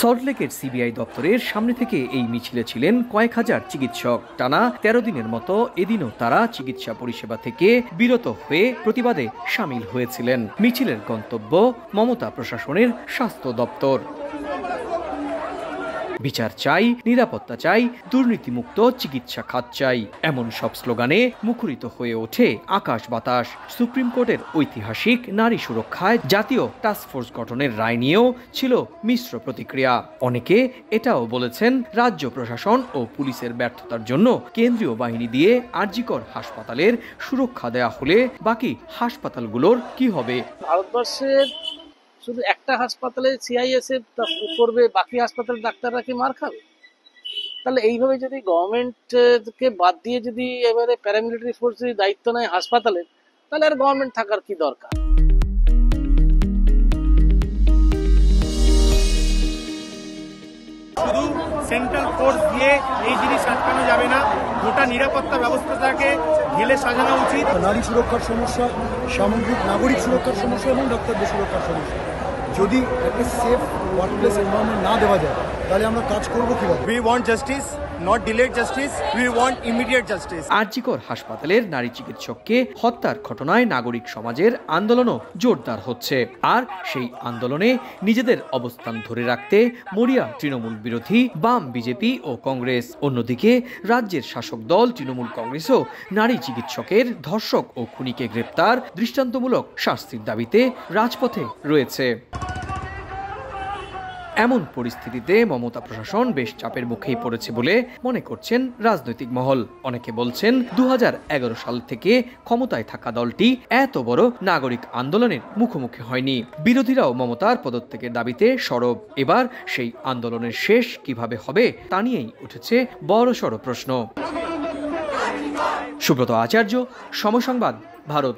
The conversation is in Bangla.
সল্টলেকের সিবিআই দপ্তরের সামনে থেকে এই মিছিলে ছিলেন কয়েক হাজার চিকিৎসক। টানা ১৩ দিনের মতো এদিনও তারা চিকিৎসা পরিষেবা থেকে বিরত হয়ে প্রতিবাদে সামিল হয়েছিলেন। মিছিলের গন্তব্য মমতা প্রশাসনের স্বাস্থ্য দপ্তর। বিচার চাই, নিরাপত্তা চাই, দুর্নীতিমুক্ত চিকিৎসা খাত চাই, এমন সব স্লোগানে মুখরিত হয়ে ওঠে আকাশ বাতাস। সুপ্রিম কোর্টের ঐতিহাসিক নারী সুরক্ষায় জাতীয় টাস্কফোর্স গঠনের রায় নিয়েও ছিল মিশ্র প্রতিক্রিয়া। অনেকে এটাও বলেছেন, রাজ্য প্রশাসন ও পুলিশের ব্যর্থতার জন্য কেন্দ্রীয় বাহিনী দিয়ে আরজিকর হাসপাতালের সুরক্ষা দেয়া হলে বাকি হাসপাতালগুলোর কি হবে? ভারতবর্ষের শুধু একটা হাসপাতালে সিআইএসএফ করবে, বাকি হাসপাতালের ডাক্তাররা কি মার খাবে? তাহলে এইভাবে যদি গভর্নমেন্টকে বাদ দিয়ে যদি এবারে প্যারামিলিটারি ফোর্স যদি দায়িত্ব নেয় হাসপাতালের, তাহলে আর গভর্নমেন্ট থাকার কি দরকার? শুধু সেন্ট্রাল ফোর্স দিয়ে এই জিনিস আটকানো যাবে না, গোটা নিরাপত্তা ব্যবস্থাটাকে ঢেলে সাজানো উচিত। নারী সুরক্ষার সমস্যা, সামগ্রিক নাগরিক সুরক্ষার সমস্যা এবং ডাক্তারদের সুরক্ষার সমস্যা, যদি একটা সেফ ওয়ার্কপ্লেস এনভায়রনমেন্ট না দেওয়া যায় তাহলে আমরা কাজ করব কিভাবে? We want justice, not delayed justice. We want immediate justice. RG Kar হাসপাতালের নারী চিকিৎসককে হত্যার ঘটনায় নাগরিক সমাজের আন্দোলনও জোরদার হচ্ছে। আর সেই আন্দোলনে নিজেদের অবস্থান ধরে রাখতে মরিয়া তৃণমূল বিরোধী বাম, বিজেপি ও কংগ্রেস। অন্যদিকে রাজ্যের শাসক দল তৃণমূল কংগ্রেসও নারী চিকিৎসকের ধর্ষক ও খুনিকে গ্রেপ্তার, দৃষ্টান্তমূলক শাস্তির দাবিতে রাজপথে রয়েছে। এমন পরিস্থিতিতে মমতা প্রশাসন বেশ চাপের মুখেই পড়েছে বলে মনে করছেন রাজনৈতিক মহল। অনেকে বলছেন, ২০১১ সাল থেকে ক্ষমতায় থাকা দলটি এত বড় নাগরিক আন্দোলনের মুখোমুখি হয়নি। বিরোধীরাও মমতার পদত্যাগের দাবিতে সরব। এবার সেই আন্দোলনের শেষ কিভাবে হবে তা নিয়েই উঠেছে বড়সড় প্রশ্ন। সুব্রত আচার্য, সময় সংবাদ, ভারত।